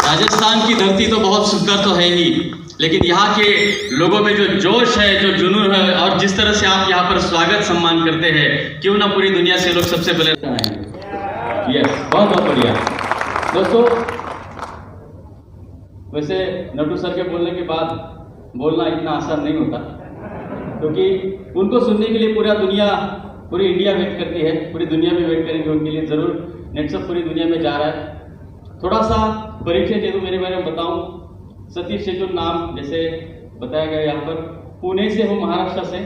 राजस्थान की धरती तो बहुत सुंदर तो है ही, लेकिन यहाँ के लोगों में जो जोश है, जो जुनून है, और जिस तरह से आप यहाँ पर स्वागत सम्मान करते हैं, क्यों ना पूरी दुनिया से लोग सबसे पहले आएंगे। यस, बहुत बहुत बढ़िया दोस्तों। वैसे नटू सर के बोलने के बाद बोलना इतना आसान नहीं होता, क्योंकि उनको सुनने के लिए पूरा दुनिया, पूरी इंडिया वेट करती है, पूरी दुनिया में वेट करेंगे उनके लिए। जरूर नेक्स्ट पूरी दुनिया में जा रहा है। थोड़ा सा परिचय दे दूं, मेरे बारे में बताऊं। सतीश शेजूर नाम जैसे बताया गया, यहाँ पर पुणे से हूँ, महाराष्ट्र से,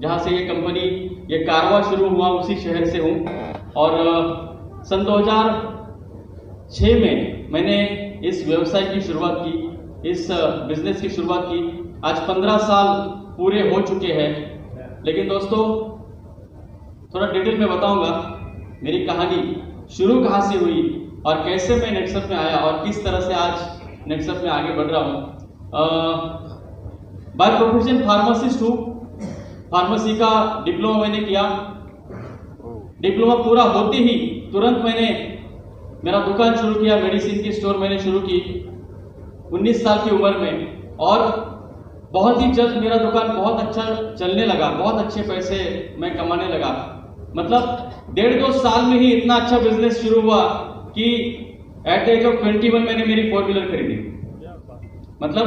जहाँ से ये कंपनी, ये कारवा शुरू हुआ उसी शहर से हूँ। और सन 2006 में मैंने इस व्यवसाय की शुरुआत की, इस बिजनेस की शुरुआत की। आज 15 साल पूरे हो चुके हैं। लेकिन दोस्तों थोड़ा डिटेल में बताऊंगा मेरी कहानी शुरू कहाँ से हुई और कैसे मैं नेक्सट में आया और किस तरह से आज नेक्सट में आगे बढ़ रहा हूँ। बाय प्रोफेशन फार्मासिस्ट हूँ। फार्मेसी का डिप्लोमा मैंने किया। डिप्लोमा पूरा होते ही तुरंत मैंने मेरा दुकान शुरू किया, मेडिसिन की स्टोर मैंने शुरू की 19 साल की उम्र में। और बहुत ही जल्द मेरा दुकान बहुत अच्छा चलने लगा, बहुत अच्छे पैसे मैं कमाने लगा। मतलब 1.5-2 साल में ही इतना अच्छा बिजनेस शुरू हुआ कि एट द एज ऑफ 21 मैंने मेरी 4 व्हीलर खरीदी। मतलब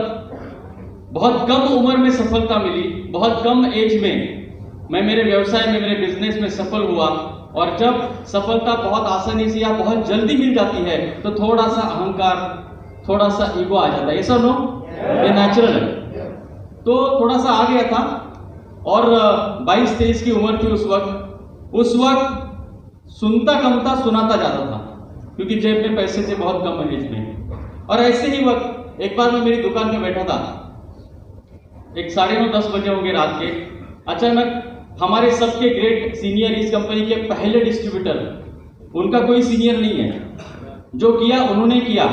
बहुत कम उम्र में सफलता मिली, बहुत कम एज में मैं मेरे व्यवसाय में, मेरे बिजनेस में सफल हुआ। और जब सफलता बहुत आसानी से या बहुत जल्दी मिल जाती है तो थोड़ा सा अहंकार, थोड़ा सा ईगो आ जाता है। ऐसा नो, ये नेचुरल है। तो थोड़ा सा आ गया था। और 22-23 की उम्र थी उस वक्त सुनता कम था, सुनाता ज्यादा था, क्योंकि जेब में पैसे थे बहुत कम एज में। और ऐसे ही वक्त एक बार मैं मेरी दुकान में बैठा था, एक 9:30-10 बजे होंगे रात के। अचानक हमारे सबके ग्रेट सीनियर, इस कंपनी के पहले डिस्ट्रीब्यूटर, उनका कोई सीनियर नहीं है, जो किया उन्होंने किया,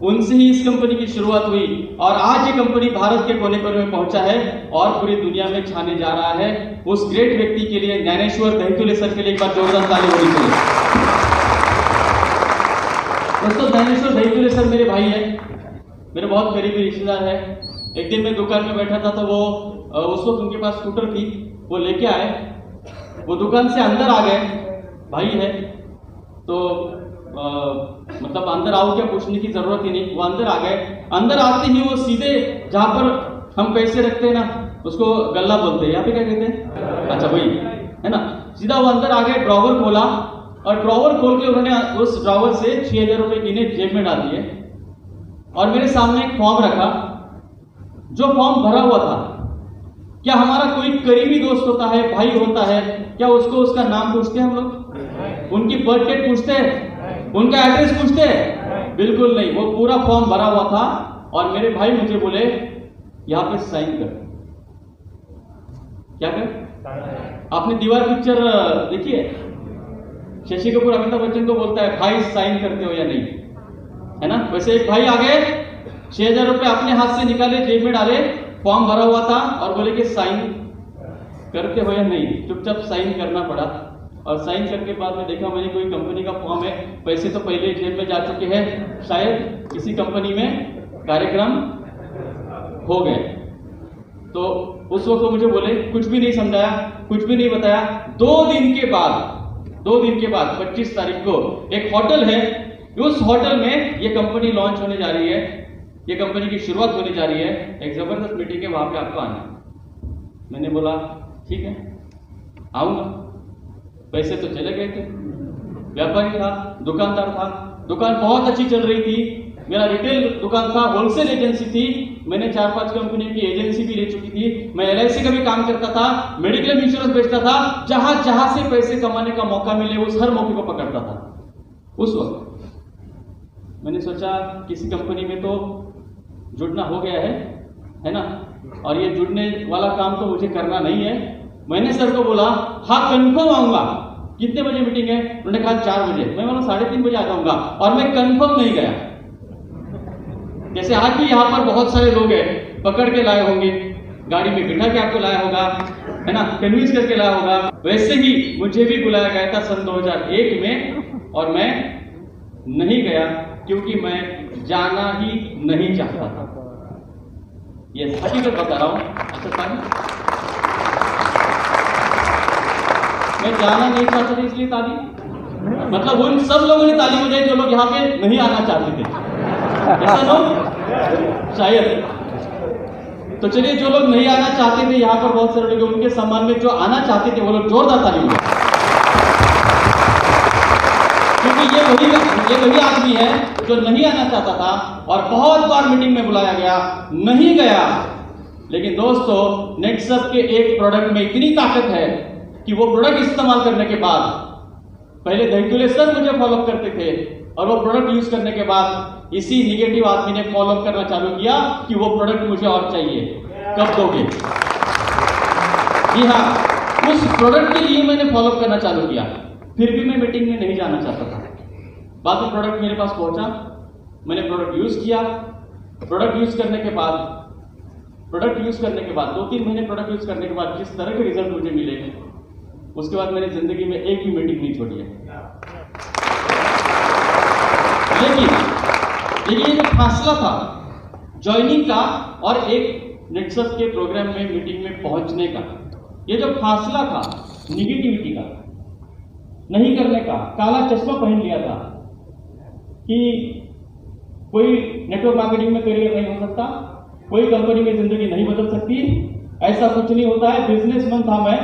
उनसे ही इस कंपनी की शुरुआत हुई। और आज ये कंपनी भारत के कोने कोने में पहुंचा है और पूरी दुनिया में छाने जा रहा है। उस ग्रेट व्यक्ति के लिए, ज्ञानेश्वर दहितुले सर के लिए एक बार जोरदार ताली होनी चाहिए। दोस्तों ज्ञानेश्वर दहितुले सर मेरे भाई है, मेरे बहुत करीबी रिश्तेदार है। एक दिन मैं दुकान में बैठा था तो वो उस वक्त उनके पास स्कूटर थी, वो लेके आए, वो दुकान से अंदर आ गए। भाई है तो मतलब अंदर आओ क्या पूछने की जरूरत ही नहीं, वो अंदर आ गए। अंदर आते ही वो सीधे जहां पर हम पैसे रखते हैं ना, उसको गल्ला बोलते हैं, यहाँ पे क्या कहते हैं, अच्छा वही है ना। सीधा वो अंदर आ गए, ड्रॉवर खोला और ड्रॉवर खोल के उन्होंने उस ड्रॉवर से 6,000 रुपए गिने, जेब में डाल दिए और मेरे सामने एक फॉर्म रखा, जो फॉर्म भरा हुआ था। क्या हमारा कोई करीबी दोस्त होता है, भाई होता है, क्या उसको उसका नाम पूछते हैं हम लोग, उनकी बर्थ डेट पूछते हैं, उनका एड्रेस पूछते हैं? बिल्कुल नहीं। वो पूरा फॉर्म भरा हुआ था और मेरे भाई मुझे बोले यहां पे साइन कर। क्या कर? आपने दीवार पिक्चर देखी है? शशि कपूर अमिताभ बच्चन को बोलता है भाई साइन करते हो या नहीं, है ना। वैसे एक भाई आ गए, 6,000 रुपए अपने हाथ से निकाले, जेब में डाले, फॉर्म भरा हुआ था और बोले कि साइन करते हो या नहीं। चुपचाप साइन करना पड़ा। और साइन करके बाद में देखा मैंने कोई कंपनी का फॉर्म है, पैसे तो पहले जेब में जा चुके हैं, शायद किसी कंपनी में कार्यक्रम हो गए। तो उस वक्त वो मुझे बोले, कुछ भी नहीं समझाया, कुछ भी नहीं बताया। 2 दिन के बाद 25 तारीख को एक होटल है, उस होटल में ये कंपनी लॉन्च होने जा रही है, ये कंपनी की शुरुआत होने जा रही है, एक जबरदस्त मीटिंग है, वहां पे आपको आना। मैंने बोला ठीक है आऊंगा। पैसे तो चले गए थे, व्यापारी था, दुकानदार था, दुकान बहुत अच्छी चल रही थी। मेरा रिटेल दुकान था, होलसेल एजेंसी थी, मैंने 4-5 कंपनी की एजेंसी भी ले चुकी थी। मैं LIC का भी काम करता था, मेडिकल इंश्योरेंस बेचता था। जहां से पैसे कमाने का मौका मिले उस हर मौके को पकड़ता था। उस वक्त मैंने सोचा किसी कंपनी में तो जुड़ना हो गया है ना, और ये जुड़ने वाला काम तो मुझे करना नहीं है। मैंने सर को बोला हाँ कंफर्म आऊंगा। कितने बजे मीटिंग है? उन्होंने कहा 4 बजे। मैं बोला 3:30 बजे आ जाऊंगा, और मैं कंफर्म नहीं गया। जैसे आज भी यहाँ पर बहुत सारे लोग हैं, पकड़ के लाए होंगे, गाड़ी में बिठा के आपको लाया होगा, है ना, कन्विंस करके लाया होगा। वैसे ही मुझे भी बुलाया गया था सन 2001 में, और मैं नहीं गया क्योंकि मैं जाना ही नहीं चाहता था। ये हकीकत बता रहा हूं। अच्छा साहब, मैं जाना नहीं चाहता था इसलिए ताली, मतलब उन सब लोगों ने ताली बजाई जो लोग यहाँ पे नहीं आना चाहते थे, ऐसा लोग शायद। तो चलिए, जो लोग नहीं आना चाहते थे यहाँ पर बहुत सारे लोग, उनके सम्मान में जो आना चाहते थे वो लोग जोरदार ताली बजाएं, क्योंकि ये वही आदमी है जो नहीं आना चाहता था और बहुत बार मीटिंग में बुलाया गया, नहीं गया। लेकिन दोस्तों, नेटसब के एक प्रोडक्ट में इतनी ताकत है कि वो प्रोडक्ट इस्तेमाल करने के बाद, पहले दहीतुले सर मुझे फॉलोअप करते थे और वो प्रोडक्ट यूज करने के बाद इसी निगेटिव आदमी ने फॉलोअप करना चालू किया कि वो प्रोडक्ट मुझे और चाहिए, कब दोगे। जी हाँ, उस प्रोडक्ट के लिए मैंने फॉलोअप करना चालू किया, फिर भी मैं मीटिंग में नहीं जाना चाहता था। बाद में प्रोडक्ट मेरे पास पहुंचा, मैंने प्रोडक्ट यूज किया। प्रोडक्ट यूज करने के बाद 2-3 महीने प्रोडक्ट यूज करने के बाद जिस तरह के रिजल्ट मुझे मिले, उसके बाद मैंने जिंदगी में एक भी मीटिंग नहीं छोड़ी है। लेकिन ये जो फासला था ज्वाइनिंग का और एक नेटसब के प्रोग्राम में मीटिंग में पहुंचने का, ये जो फासला था निगेटिविटी का, नहीं करने का, काला चश्मा पहन लिया था कि कोई नेटवर्क मार्केटिंग में करियर नहीं हो सकता, कोई कंपनी में जिंदगी नहीं बदल सकती, ऐसा कुछ नहीं होता है। बिजनेसमैन था मैं,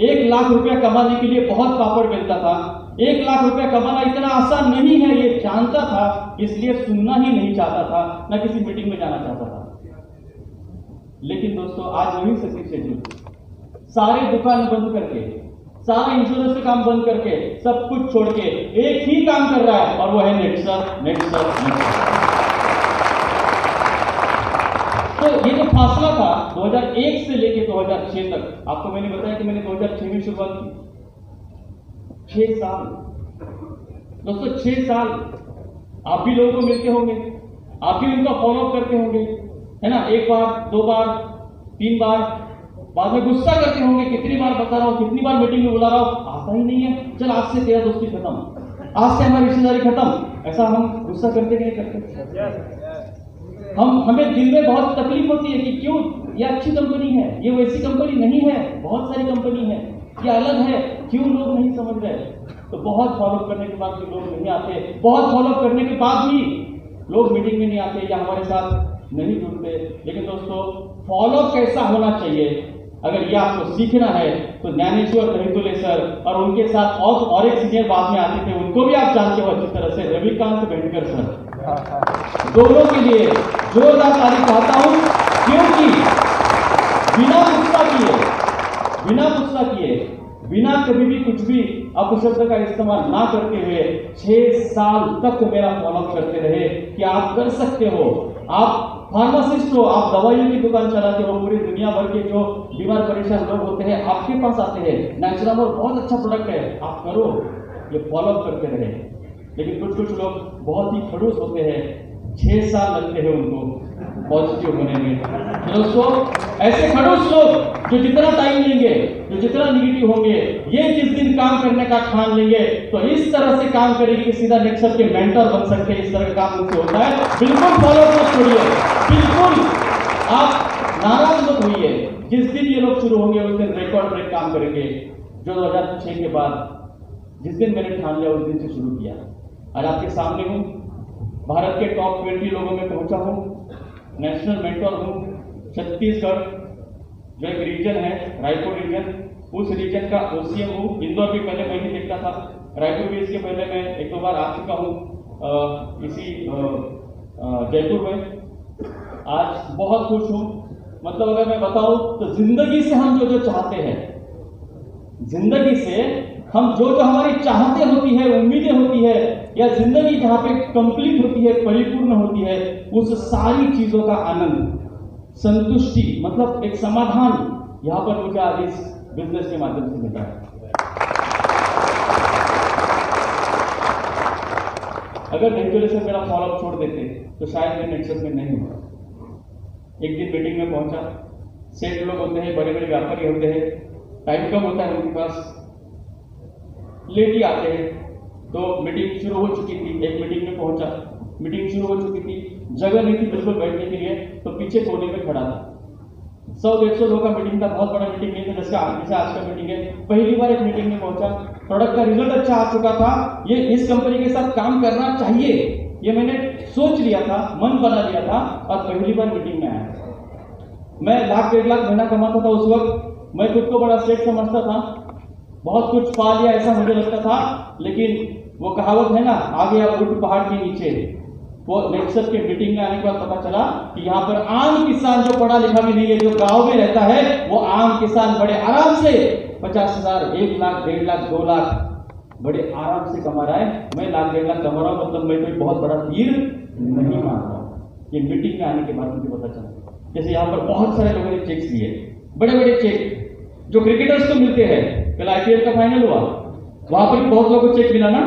1 लाख रुपया कमाने के लिए बहुत पापड़ बेलता था। 1 लाख रुपया कमाना इतना आसान नहीं है, ये जानता था, इसलिए सुनना ही नहीं चाहता था, ना किसी मीटिंग में जाना चाहता था। लेकिन दोस्तों, आज वही सतीश शेट्टी सारे दुकान बंद करके, सारा इंश्योरेंस का काम बंद करके, सब कुछ छोड़ के एक ही काम कर रहा है और वो है नेटसब। तो ये जो फासला था 2001 से लेके 2006 तक, आपको मैंने बताया कि मैंने 2006 में शुरुआत की। 6 साल दोस्तों, 6 साल। आप भी लोगों को मिलते होंगे, आप भी उनका फॉलोअप करते होंगे, है ना। 1 बार, 2 बार, 3 बार, बाद में गुस्सा करते होंगे, कितनी बार बता रहा हूं, कितनी बार मीटिंग में बुला रहा हूं, आता ही नहीं है, चल आज से तेरा दोस्ती खत्म, आज से हमारी रिश्तेदारी खत्म। ऐसा हम गुस्सा करते नहीं करते? हमें दिल में बहुत तकलीफ होती है कि क्यों, ये अच्छी कंपनी है, ये वैसी कंपनी नहीं है, बहुत सारी कंपनी है, ये अलग है, क्यों लोग नहीं समझ रहे। तो बहुत फॉलोअप करने के बाद भी लोग नहीं आते, बहुत फॉलोअप करने के बाद भी लोग मीटिंग में नहीं आते या हमारे साथ नहीं जुड़ते। लेकिन दोस्तों, फॉलोअप कैसा होना चाहिए, अगर ये आपको सीखना है तो ज्ञानेश्वर दहीतुले सर और उनके साथ और एक सीनियर बाद में आते थे, उनको भी आप जानते हो अच्छी तरह से, रविकांत भेंडकर सर, दोनों के लिए जोरदार तारीफ चाहता हूं, क्योंकि बिना गुस्सा किए, बिना कभी भी कुछ भी अपशब्द का इस्तेमाल ना करते हुए 6 साल तक मेरा फॉलोअप करते रहे कि आप कर सकते हो, आप फार्मासिस्ट हो, आप दवाइयों की दुकान चलाते हो, पूरी दुनिया भर के जो बीमार परेशान लोग होते हैं आपके पास आते हैं, नेचुरामोर बहुत अच्छा प्रोडक्ट है, आप करो, ये फॉलोअप करते रहे। लेकिन कुछ लोग बहुत ही खड़ूस होते हैं, 6 साल लगते हैं उनको पॉजिटिव होने में। दोस्तों, ऐसे खड़ूस लोग जो जितना टाइम लेंगे, जो जितना निगेटिव होंगे, ये जिस दिन काम करने का ठान लेंगे तो इस तरह से काम करेंगे कि सीधा नेटसब के मेंटर बन सकते हैं। इस तरह का काम उनसे होता है। बिल्कुल फॉलो मत छोड़िए, बिल्कुल आप नाराज मत होइए। जिस दिन ये लोग शुरू होंगे उस दिन रिकॉर्ड ब्रेक काम करेंगे। जो 2006 के बाद जिस दिन मैंने ठान लिया उस दिन से शुरू किया। आज आपके सामने हूँ, भारत के टॉप 20 लोगों में पहुंचा हूँ, नेशनल मेंटर हूँ। छत्तीसगढ़ जो एक रीजन है, रायपुर रीजन, उस रीजन का ओसीएम हूँ। इंदौर भी पहले मैं ही देखता था, रायपुर भी इसके पहले मैं 1-2 बार आ चुका हूँ इसी जयपुर में। आज बहुत खुश हूँ। मतलब अगर मैं बताऊं तो जिंदगी से हम जो चाहते हैं, जिंदगी से हम जो हमारी चाहते होती है, उम्मीदें होती है, या जिंदगी जहां पे कंप्लीट होती है, परिपूर्ण होती है, उस सारी चीजों का आनंद, संतुष्टि, मतलब एक समाधान यहां पर मुझे आज इस बिजनेस के माध्यम से मिला है। अगर दहीतुले से मेरा फॉलोअप छोड़ देते तो शायद मैं नेटसब में नहीं होता। एक दिन मीटिंग में पहुंचा, सेठ लोग होते हैं, बड़े बड़े व्यापारी होते हैं, टाइम कम होता है उनके पास, लेट ही आते हैं। तो मीटिंग शुरू हो चुकी थी, एक मीटिंग पहुंचा, मीटिंग शुरू हो चुकी थी, जगह नहीं थी बिल्कुल बैठने के लिए, तो पीछे कोने में खड़ा था। 100-150 लोगों का मीटिंग था, बहुत बड़ा मीटिंग नहीं था जैसे आज का मीटिंग है। पहली बार एक मीटिंग में पहुंचा, प्रोडक्ट का रिजल्ट अच्छा आ चुका था, ये इस कंपनी के साथ काम करना चाहिए, ये मैंने सोच लिया था, मन बना लिया था, और पहली बार मीटिंग में आया। मैं 1-1.5 लाख महीना कमाता था उस वक्त, मैं खुद को बड़ा सेठ समझता था, बहुत कुछ पा लिया ऐसा मुझे लगता था। लेकिन वो कहावत है ना, आगे आप उठ पहाड़ के नीचे, वो नेक्सस के मीटिंग में आने के बाद पता चला कि यहाँ पर आम किसान जो पढ़ा लिखा भी नहीं है, जो गांव में रहता है, वो आम किसान बड़े आराम से 50,000, 1 लाख, 1.5 लाख, 2 लाख बड़े आराम से कमा रहा है। मैं 1-1.5 लाख कमा रहा हूं, मतलब मैं कोई बहुत बड़ा तीर नहीं मार रहा हूं। ये मीटिंग में आने के बाद मुझे पता चला। जैसे यहाँ पर बहुत सारे लोगों ने चेक्स लिए, बड़े बड़े चेक जो क्रिकेटर्स को मिलते हैं। कल IPL का फाइनल हुआ, वहां पर भी बहुत लोगों को चेक मिला ना।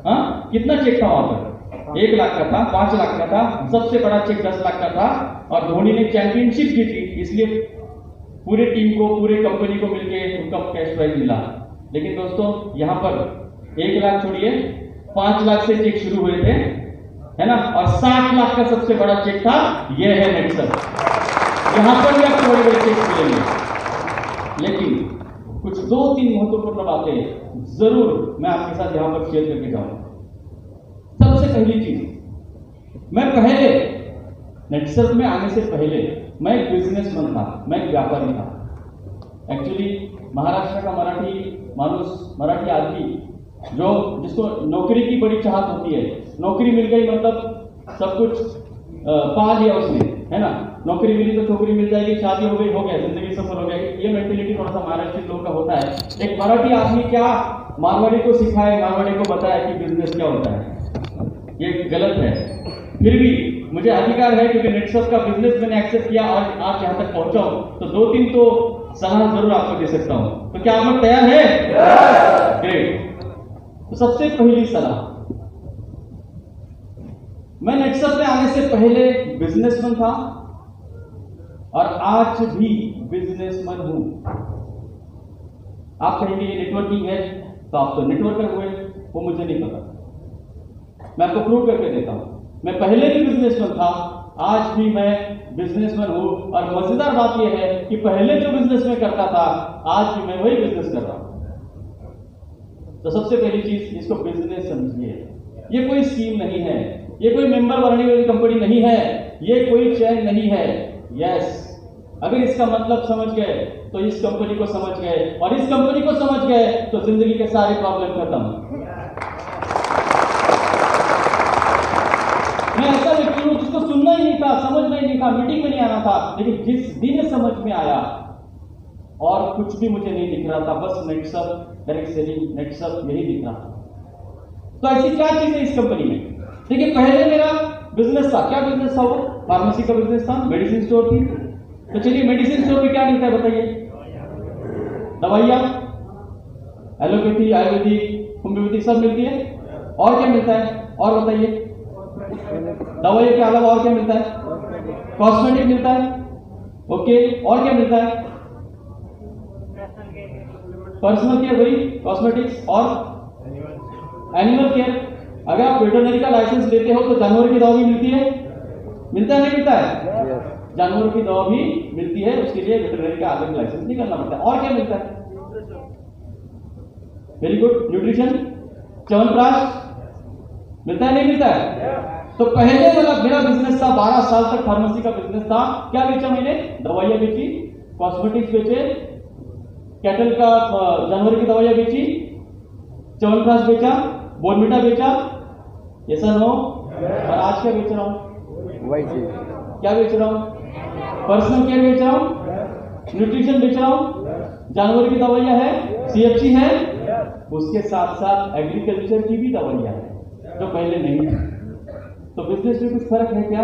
हाँ, कितना चेक था वहां पर? 1 लाख का था, 5 लाख का था, सबसे बड़ा चेक 10 लाख का था। और धोनी ने चैंपियनशिप जीती, इसलिए पूरे टीम को, पूरे कंपनी को मिलकर उनका कैश प्राइज मिला। लेकिन दोस्तों यहाँ पर 1 लाख छोड़िए, 5 लाख से चेक शुरू हुए थे, है ना, और 60 लाख का सबसे बड़ा चेक था। यह है नेक्सस। यहां पर भी आपको बड़े बड़े चेक मिलेंगे। लेकिन कुछ 2-3 महत्वपूर्ण बातें जरूर मैं आपके साथ यहां पर शेयर करके जाऊंगा। सबसे पहली चीज, मैं पहले नेक्सस में आने से पहले मैं एक बिजनेसमैन था, मैं एक व्यापारी था। एक्चुअली महाराष्ट्र का मराठी आदमी जो जिसको नौकरी की बड़ी चाहत होती है, नौकरी मिल गई मतलब सब कुछ पा लिया उसने, है ना। नौकरी मिली तो छोकरी मिल जाएगी, शादी हो गई, हो गया, जिंदगी सफल हो जाएगी। ये मेंटेलिटी थोड़ा सा महाराष्ट्र लोगों का होता है। एक मराठी आदमी क्या मारवाड़ी को सिखाए, मारवाड़ी को बताए कि बिजनेस क्या होता है, ये गलत है। फिर भी मुझे अधिकार है, क्योंकि नेक्सस का बिजनेस मैंने एक्सेप्ट किया और आज यहाँ तक पहुंचा हूं, तो 2-3 तो सलाह जरूर आपको दे सकता हूं। तो क्या आप लोग तैयार है? ग्रेट। तो सबसे पहली सलाह, मैं नेक्सस में आने से पहले बिजनेसमैन था और आज भी बिजनेसमैन हूं। आप कहेंगे ये नेटवर्किंग है, तो आप तो नेटवर्कर हुए, वो मुझे नहीं पता। मैं आपको प्रूव करके देता हूं। मैं पहले भी बिजनेसमैन था, आज भी मैं बिजनेसमैन हूं। और मजेदार बात यह है कि पहले जो बिजनेस में करता था, आज भी मैं वही बिजनेस कर रहा हूं। तो सबसे पहली चीज, इसको बिजनेस समझिए। ये कोई स्कीम नहीं है, ये कोई मेंबर बनने वाली कंपनी नहीं है, ये कोई चैन नहीं है। यस, अगर इसका मतलब समझ गए तो इस कंपनी को समझ गए, और इस कंपनी को समझ गए तो जिंदगी के सारे प्रॉब्लम खत्म। मैं ऐसा व्यक्ति हूं जिसको सुनना ही नहीं था, समझना ही नहीं था, मीटिंग में नहीं आना था, लेकिन जिस दिन समझ में आया और कुछ भी मुझे नहीं दिख रहा था, बस नेक्सस, डायरेक्ट सेलिंग, नेक्सस, यही दिख रहा था। तो ऐसी क्या चीज है इस कंपनी में? देखिए, पहले मेरा बिजनेस था। क्या बिजनेस था? वो फार्मेसी का बिजनेस था, मेडिसिन स्टोर थी। तो चलिए, मेडिसिन स्टोर में क्या मिलता है बताइए? दवाइयां, एलोपैथी, आयुर्वेदिक, होम्योपैथिक सब मिलती है। और क्या मिलता है? और बताइए, दवाइयों के अलावा और क्या मिलता है? कॉस्मेटिक मिलता है। ओके, और क्या मिलता है? पर्सनल केयर, वही कॉस्मेटिक्स, और एनिमल केयर। अगर आप वेटरनरी का लाइसेंस लेते हो तो जानवर की दवा भी मिलती है, मिलता है नहीं मिलता है? जानवरों की दवा भी मिलती है, उसके लिए वेटरनरी का अलग लाइसेंस निकालना पड़ता है। और क्या मिलता है? वेरी गुड, न्यूट्रिशन, च्यवनप्राश मिलता है नहीं मिलता है? तो पहले वाला मेरा बिजनेस था, 12 साल तक फार्मेसी का बिजनेस था। क्या बेचा मैंने? दवाइयां बेची, कॉस्मेटिक्स बेचे, कैटल का जानवर की दवाइयां बेची, च्यवनप्राश बेचा, बोनविटा बेचा, ऐसा नो। और आज क्या बेच रहा हूं? वही चीज। क्या बेच रहा हूं? पर्सनल केयर बेच रहा हूं, न्यूट्रिशन बेच रहा हूं, जानवर की दवाइयां है, CFC है, उसके साथ साथ एग्रीकल्चर की भी दवाइयां है जो पहले नहीं थी। तो बिजनेस में कुछ फर्क है क्या?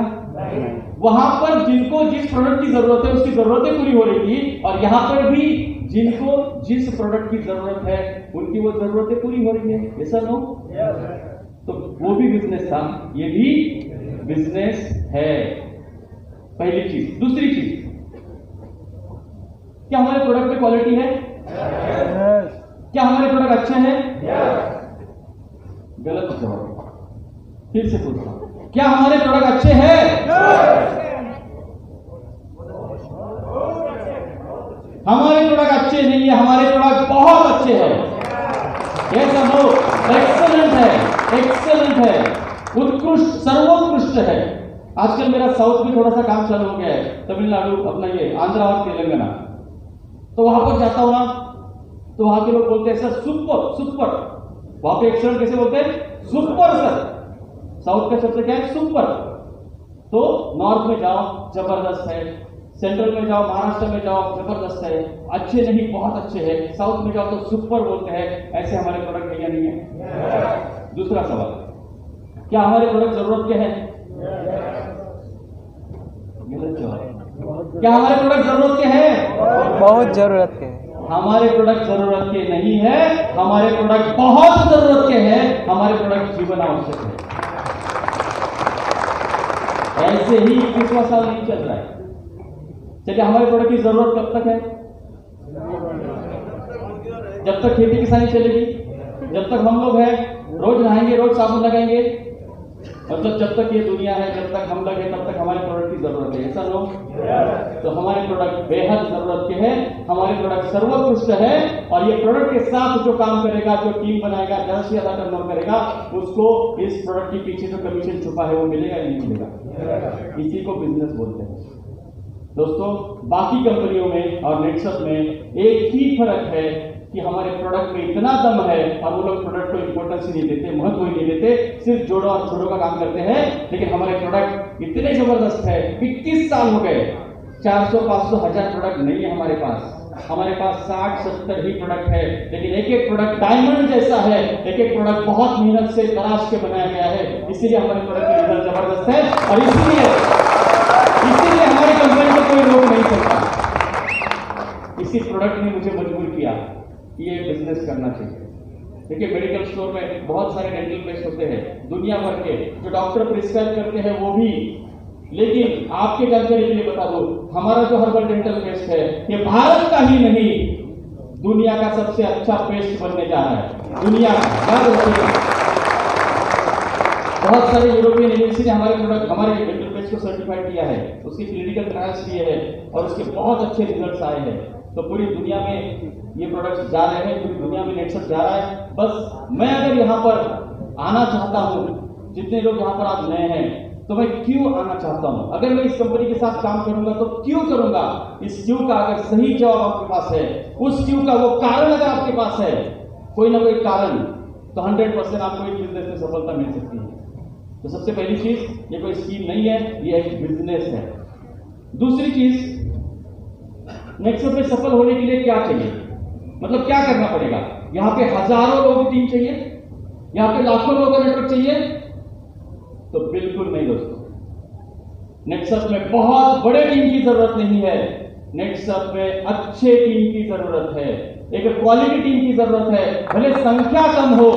वहां पर जिनको जिस प्रोडक्ट की जरूरत है उसकी जरूरतें पूरी हो रही थी, और यहां पर भी जिनको जिस प्रोडक्ट की जरूरत है उनकी वो जरूरतें पूरी हो रही है। ऐसा नो? तो वो भी बिजनेस था, ये भी बिजनेस है। पहली चीज। दूसरी चीज, क्या हमारे प्रोडक्ट में क्वालिटी है? क्या हमारे प्रोडक्ट अच्छे हैं? गलत जवाब। फिर से पूछता हूं, क्या हमारे प्रोडक्ट अच्छे हैं? हमारे प्रोडक्ट अच्छे नहीं है, हमारे प्रोडक्ट बहुत अच्छे हैं। यस और नो? एक्सेलेंट है, एक्सेलेंट है, उत्कृष्ट, सर्वोत्कृष्ट है। आजकल मेरा साउथ में थोड़ा सा काम चालू हो गया है, तमिलनाडु, अपना ये आंध्रा और तेलंगाना। तो वहां पर जाता हूं ना, तो वहां के लोग बोलते हैं सर सुपर सुपर। वहां पे एक्सेलेंट कैसे बोलते हैं? Super sir. साउथ का शब्द क्या है? सुपर। तो नॉर्थ में जाओ जबरदस्त है, सेंट्रल में जाओ, महाराष्ट्र में जाओ जबरदस्त है, अच्छे नहीं बहुत अच्छे हैं, साउथ में जाओ तो सुपर बोलते हैं। ऐसे हमारे प्रोडक्ट है या नहीं है? दूसरा सवाल, क्या हमारे प्रोडक्ट जरूरत के हैं? गलत जवाब। क्या हमारे प्रोडक्ट जरूरत के हैं? बहुत जरूरत के। हमारे प्रोडक्ट जरूरत के नहीं है, हमारे प्रोडक्ट बहुत जरूरत के हैं। हमारे प्रोडक्ट जीवन आवश्यक है। ऐसे ही 21वां साल नहीं चल रहा है। चलिए, हमारे प्रोडक्ट की जरूरत कब तक है? जब तक खेती किसानी चलेगी, जब तक हम लोग हैं, रोज नहाएंगे, रोज साबुन लगाएंगे, मतलब जब तक ये दुनिया है, जब तक हम लगे, तब तक हमारे प्रोडक्ट की जरूरत है। ऐसा लो? तो हमारे प्रोडक्ट बेहद जरूरत के हैं, हमारे प्रोडक्ट सर्वोत्कृष्ट है। और ये प्रोडक्ट के साथ जो काम करेगा, जो टीम बनाएगा, ज्यादा से ज्यादा टर्नओवर करेगा, उसको इस प्रोडक्ट के पीछे जो कमीशन छुपा है वो मिलेगा या नहीं मिलेगा? इसी को बिजनेस बोलते हैं दोस्तों। बाकी कंपनियों में और नेटसप में एक ही फर्क है कि हमारे प्रोडक्ट में इतना दम है और वो लोग प्रोडक्ट को इंपॉर्टेंस ही नहीं देते, महत्व ही नहीं देते, सिर्फ जोड़ो और छोड़ो का काम करते हैं। लेकिन हमारे प्रोडक्ट इतने जबरदस्त है, 21 साल हो गए, 400, 500, 1000 प्रोडक्ट नहीं है हमारे पास। हमारे पास 60-70 ही प्रोडक्ट है, लेकिन एक एक प्रोडक्ट डायमंड जैसा है, एक एक प्रोडक्ट बहुत मेहनत से तराश के बनाया गया है। इसीलिए हमारे प्रोडक्ट की रिजल्ट जबरदस्त है और इसीलिए हमारी कंपनी को कोई रोक नहीं सकता। इसी प्रोडक्ट ने मुझे मजबूर किया कि ये बिजनेस करना चाहिए। देखिए, मेडिकल स्टोर में बहुत सारे डेंटल पेस्ट होते हैं दुनिया भर के, जो डॉक्टर प्रिस्क्राइब करते हैं वो भी। लेकिन आपके जानकारी के लिए बता दो, हमारा जो हर्बल डेंटल पेस्ट है, ये भारत का ही नहीं, दुनिया का सबसे अच्छा पेस्ट बनने जा रहा है। दुनिया का बहुत सारे यूरोपियन एजेंसी ने हमारे प्रोडक्ट, हमारे डेंटल पेस्ट को सर्टिफाइड किया है, उसकी क्लिनिकल ट्रायल्स किए हैं और उसके बहुत अच्छे रिजल्ट्स आए हैं। तो पूरी दुनिया में ये प्रोडक्ट्स जा रहे हैं, पूरी दुनिया में नेटसप जा रहा है। बस मैं अगर यहाँ पर आना चाहता हूँ, जितने लोग यहाँ पर आज नए हैं, तो मैं क्यों आना चाहता हूँ? अगर मैं इस कंपनी के साथ काम करूंगा तो क्यों करूंगा? इस क्यों का अगर सही जवाब आपके पास है, उस क्यों का वो कारण अगर आपके पास है, कोई ना कोई कारण, तो 100% आपको इस बिजनेस में सफलता मिल सकती है। तो सबसे पहली चीज, ये कोई स्कीम नहीं है, ये एक बिजनेस है। दूसरी चीज, नेटसप में सफल होने के लिए क्या चाहिए, मतलब क्या करना पड़ेगा? यहाँ पे हजारों लोगों की टीम चाहिए, यहाँ पे लाखों लोगों का नेटवर्क चाहिए? तो बिल्कुल नहीं दोस्तों। नेटसप में बहुत बड़े टीम की जरूरत नहीं है, नेटसप में अच्छे टीम की जरूरत है, एक क्वालिटी टीम की जरूरत है। भले संख्या कम हो,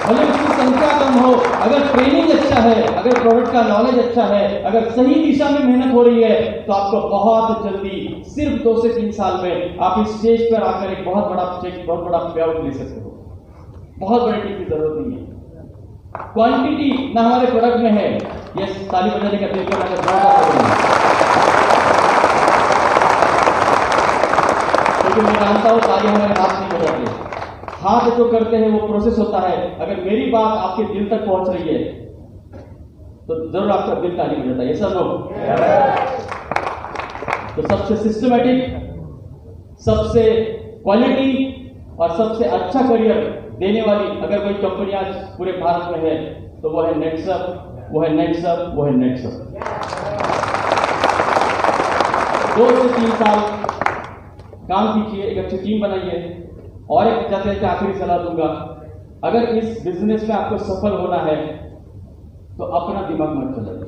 भले उसकी संख्या कम हो, अगर ट्रेनिंग अच्छा है, अगर प्रोडक्ट का नॉलेज अच्छा है, अगर सही दिशा में मेहनत हो रही है, तो आपको बहुत जल्दी, सिर्फ 2 से 3 साल में आप इस स्टेज पर आकर एक बहुत बड़ा चेक, बहुत बड़ा पे आउट ले सकते हो। बहुत बड़ी टीम की जरूरत नहीं है। क्वांटिटी ना हमारे प्रोडक्ट में है। ये ताली बजाने का तरीका मैं क्योंकि मैं जानता हूं ताली हमारे हाथ नहीं बजाते, हाथ जो करते हैं वो प्रोसेस होता है। अगर मेरी बात आपके दिल तक पहुंच रही है तो जरूर आपका दिल ताली बजाता है। ये सब लोग तो सबसे सिस्टमैटिक, सबसे क्वालिटी और सबसे अच्छा करियर देने वाली अगर कोई कंपनी आज पूरे भारत में है तो वो है नेटसप, वो है नेटसप, वो है नेटसप। 2 से 3 साल काम कीजिए, एक अच्छी टीम बनाइए। और एक जाते जाते आखिरी सलाह दूंगा, अगर इस बिजनेस में आपको सफल होना है तो अपना दिमाग मत चलाइए।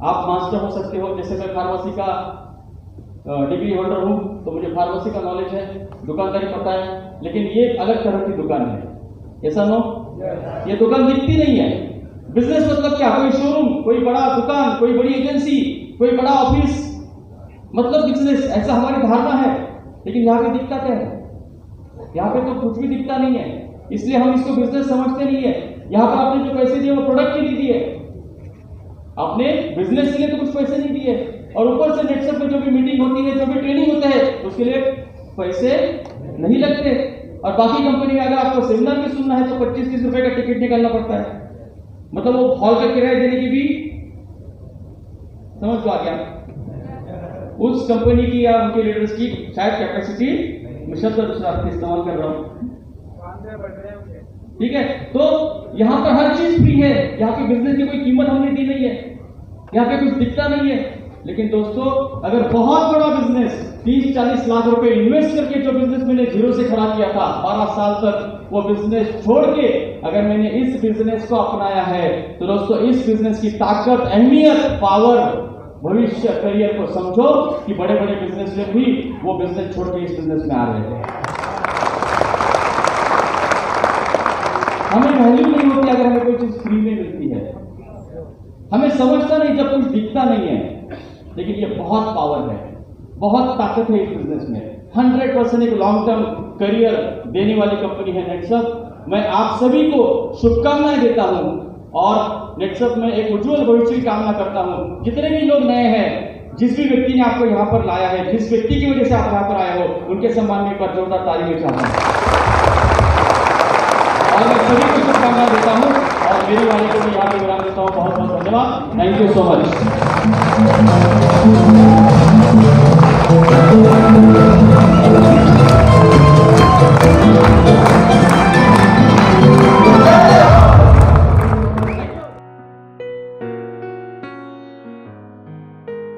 आप मास्टर हो सकते हो, जैसे मैं फार्मेसी का डिग्री होल्डर हूं तो मुझे फार्मेसी का नॉलेज है, दुकानदारी पता है, लेकिन ये अलग तरह की दुकान है। ऐसा नो, ये दुकान दिखती नहीं है। बिजनेस मतलब क्या? कोई शोरूम, कोई बड़ा दुकान, कोई बड़ी एजेंसी, कोई बड़ा ऑफिस, मतलब बिजनेस, ऐसा हमारी धारणा है। लेकिन यहाँ पे दिखता क्या है? यहाँ पे तो कुछ भी दिखता नहीं है, इसलिए हम इसको बिजनेस समझते नहीं है। यहाँ पर आपने जो पैसे दिए वो प्रोडक्ट के लिए दिए, आपने बिजनेस के लिए तो कुछ पैसे नहीं दिए, और ऊपर से नेटसप में जो भी मीटिंग होती है, जो भी ट्रेनिंग होता है, उसके लिए पैसे नहीं लगते। और बाकी कंपनी में अगर आपको सेमिनार भी सुनना है तो 25-30 रुपए का टिकट निकालना पड़ता है। मतलब वो हॉल का किराया देने की भी, समझ को आ गया, उस कंपनी की या उनके लीडर्स की शायद कैपेसिटी, मैं शब्द दूसरा इस्तेमाल कर रहा हूं, ठीक है। तो यहां पर हर चीज फ्री है, यहां के बिजनेस की कोई कीमत हमने दी नहीं है, यहां पे कुछ दिखता नहीं है। लेकिन दोस्तों, अगर बहुत बड़ा बिजनेस 30-40 लाख रुपए इन्वेस्ट करके जो बिजनेस मैंने जीरो से खड़ा किया था 12 साल तक, वो बिजनेस छोड़ के अगर मैंने इस बिजनेस को अपनाया है, तो दोस्तों इस बिजनेस की ताकत, अहमियत, पावर, भविष्य, करियर को समझो कि बड़े बड़े बिजनेसमैन भी वो बिजनेस छोड़ के इस बिजनेस में आ रहे हैं। हमें वैल्यू नहीं होती अगर हमें कोई चीज फ्री में मिलती है, हमें समझता नहीं जब कुछ दिखता नहीं है। लेकिन ये बहुत पावर है, बहुत ताकत है इस बिजनेस में। 100% एक लॉन्ग टर्म करियर देने वाली कंपनी है नेटसप। मैं आप सभी को शुभकामनाएं देता हूं और नेटसप में एक उज्जवल भविष्य की कामना करता हूं। जितने भी लोग नए हैं, जिस भी व्यक्ति ने आपको यहां पर लाया है, जिस व्यक्ति की वजह से आप यहां पर आए हो, उनके सम्मान में एक बार जोरदार ताली में चाहता हूं और मैं सभी को शुभकामनाएं देता हूं और मेरी वाली को मैं यहाँ पे विराम देता हूं। बहुत बहुत धन्यवाद। Thank you so much.